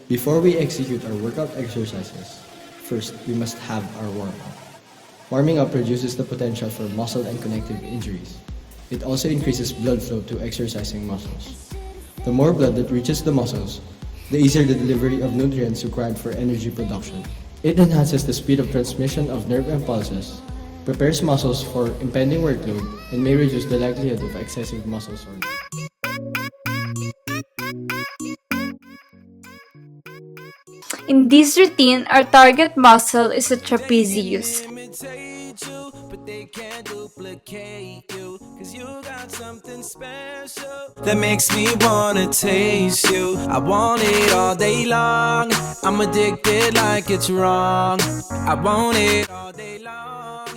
Before we execute our workout exercises, first we must have our warm-up. Warming up reduces the potential for muscle and connective injuries. It also increases blood flow to exercising muscles. The more blood that reaches the muscles, the easier the delivery of nutrients required for energy production. It enhances the speed of transmission of nerve impulses, prepares muscles for impending workload, and may reduce the likelihood of excessive muscle soreness. In this routine, our target muscle is the trapezius. That makes me wanna taste you. I want it all day long. I'm addicted like it's wrong. I want it all day long.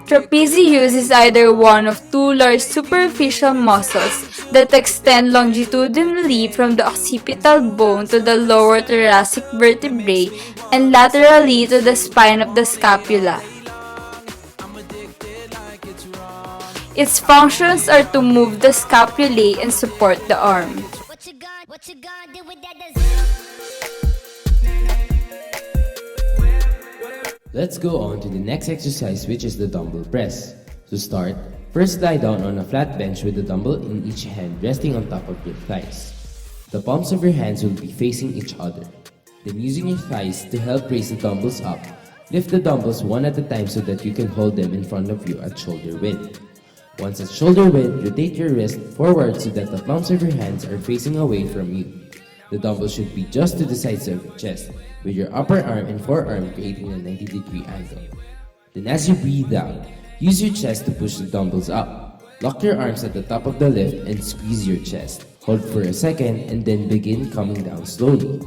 Trapezius is either one of two large superficial muscles that extend longitudinally from the occipital bone to the lower thoracic vertebrae and laterally to the spine of the scapula. Its functions are to move the scapulae and support the arm. What you gonna do with that? Let's go on to the next exercise, which is the dumbbell press. To start, first lie down on a flat bench with the dumbbell in each hand resting on top of your thighs. The palms of your hands will be facing each other. Then using your thighs to help raise the dumbbells up, lift the dumbbells one at a time so that you can hold them in front of you at shoulder width. Once at shoulder width, rotate your wrist forward so that the palms of your hands are facing away from you. The dumbbell should be just to the sides of your chest, with your upper arm and forearm creating a 90-degree angle. Then as you breathe out, use your chest to push the dumbbells up. Lock your arms at the top of the lift and squeeze your chest. Hold for a second and then begin coming down slowly.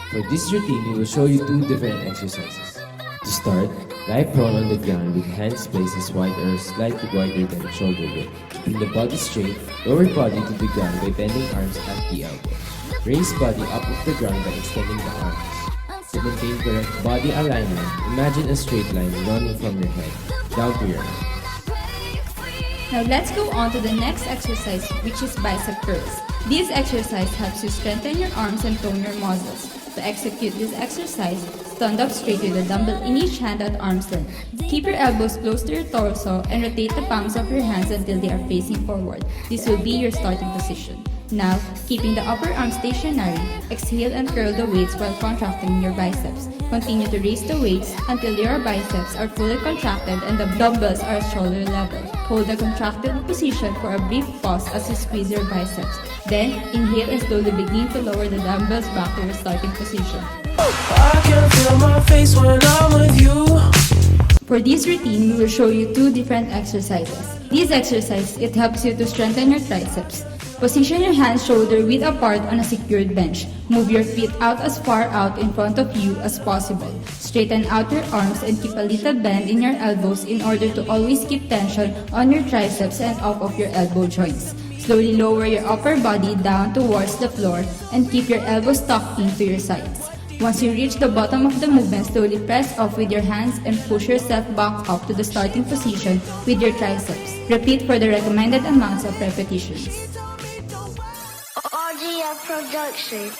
For this routine, we will show you two different exercises. To start, lie prone on the ground with hands placed as wide or slightly wider than shoulder width. Keeping the body straight, lower body to the ground by bending arms at the elbows. Raise body up off the ground by extending the arms. To maintain correct body alignment, imagine a straight line running from your head down to your arms. Now let's go on to the next exercise, which is bicep curls. This exercise helps you strengthen your arms and tone your muscles. To execute this exercise, stand up straight with a dumbbell in each hand at arm's length. Keep your elbows close to your torso and rotate the palms of your hands until they are facing forward. This will be your starting position. Now, keeping the upper arm stationary, exhale and curl the weights while contracting your biceps. Continue to raise the weights until your biceps are fully contracted and the dumbbells are at shoulder level. Hold the contracted position for a brief pause as you squeeze your biceps. Then, inhale and slowly begin to lower the dumbbells back to your starting position. I can feel my face when I'm with you. For this routine, we will show you two different exercises. This exercise, it helps you to strengthen your triceps. Position your hands shoulder width apart on a secured bench. Move your feet out as far out in front of you as possible. Straighten out your arms and keep a little bend in your elbows in order to always keep tension on your triceps and off of your elbow joints. Slowly lower your upper body down towards the floor and keep your elbows tucked into your sides. Once you reach the bottom of the movement, slowly press off with your hands and push yourself back up to the starting position with your triceps. Repeat for the recommended amounts of repetitions. RGF Production.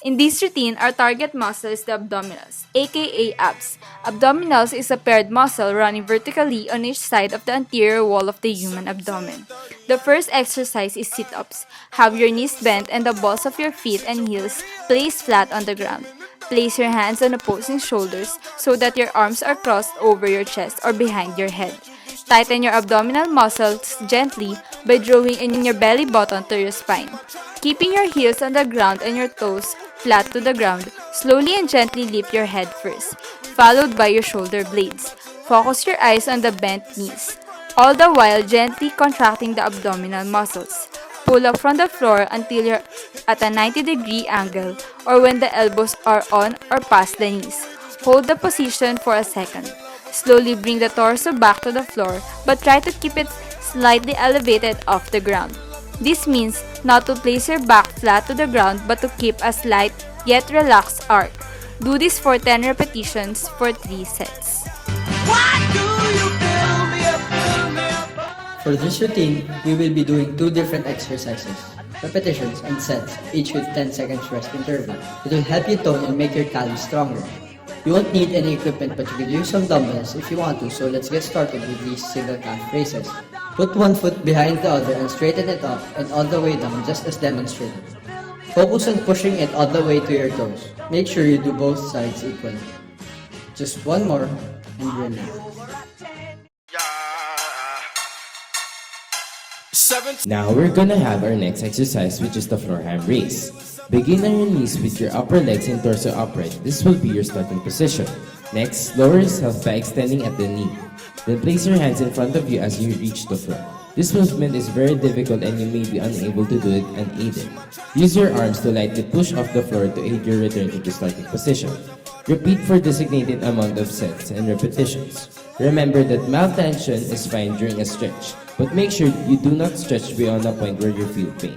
In this routine, our target muscle is the abdominals, aka abs. Abdominals is a paired muscle running vertically on each side of the anterior wall of the human abdomen. The first exercise is sit-ups. Have your knees bent and the balls of your feet and heels placed flat on the ground. Place your hands on opposing shoulders so that your arms are crossed over your chest or behind your head. Tighten your abdominal muscles gently by drawing in your belly button to your spine. Keeping your heels on the ground and your toes flat to the ground, slowly and gently lift your head first, followed by your shoulder blades. Focus your eyes on the bent knees, all the while gently contracting the abdominal muscles. Pull up from the floor until you're at a 90-degree angle or when the elbows are on or past the knees. Hold the position for a second. Slowly bring the torso back to the floor but try to keep it slightly elevated off the ground. This means not to place your back flat to the ground but to keep a slight yet relaxed arc. Do this for 10 repetitions for 3 sets. For this routine, we will be doing 2 different exercises, repetitions and sets, each with 10 seconds rest interval. It will help you tone and make your calves stronger. You won't need any equipment, but you can use some dumbbells if you want to, so let's get started with these single calf raises. Put one foot behind the other and straighten it up and all the way down just as demonstrated. Focus on pushing it all the way to your toes. Make sure you do both sides equally. Just one more and relax. Now we're gonna have our next exercise, which is the floor hand raise. Begin on your knees with your upper legs and torso upright. This will be your starting position. Next, lower yourself by extending at the knee. Then place your hands in front of you as you reach the floor. This movement is very difficult and you may be unable to do it unaided. Use your arms to lightly push off the floor to aid your return to the starting position. Repeat for designated amount of sets and repetitions. Remember that mild tension is fine during a stretch, but make sure you do not stretch beyond the point where you feel pain.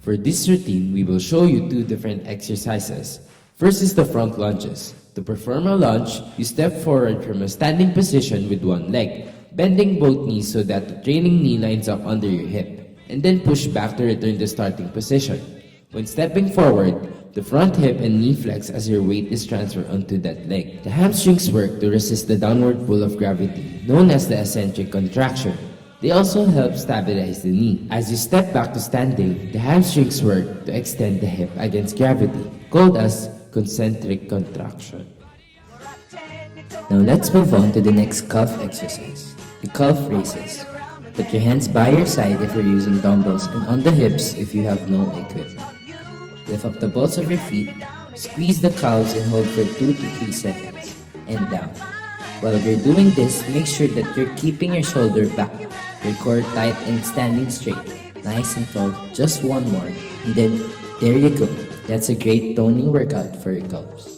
For this routine, we will show you 2 different exercises. First is the front lunges. To perform a lunge, you step forward from a standing position with one leg, bending both knees so that the trailing knee lines up under your hip, and then push back to return to starting position. When stepping forward, the front hip and knee flex as your weight is transferred onto that leg. The hamstrings work to resist the downward pull of gravity, known as the eccentric contraction. They also help stabilize the knee. As you step back to standing, the hamstrings work to extend the hip against gravity, called as concentric contraction. Now let's move on to the next calf exercise, the calf raises. Put your hands by your side if you're using dumbbells and on the hips if you have no equipment. Lift up the balls of your feet, squeeze the calves and hold for 2 to 3 seconds, and down. While you're doing this, make sure that you're keeping your shoulder back, your core tight and standing straight, nice and tall. Just one more, and then there you go. That's a great toning workout for your calves.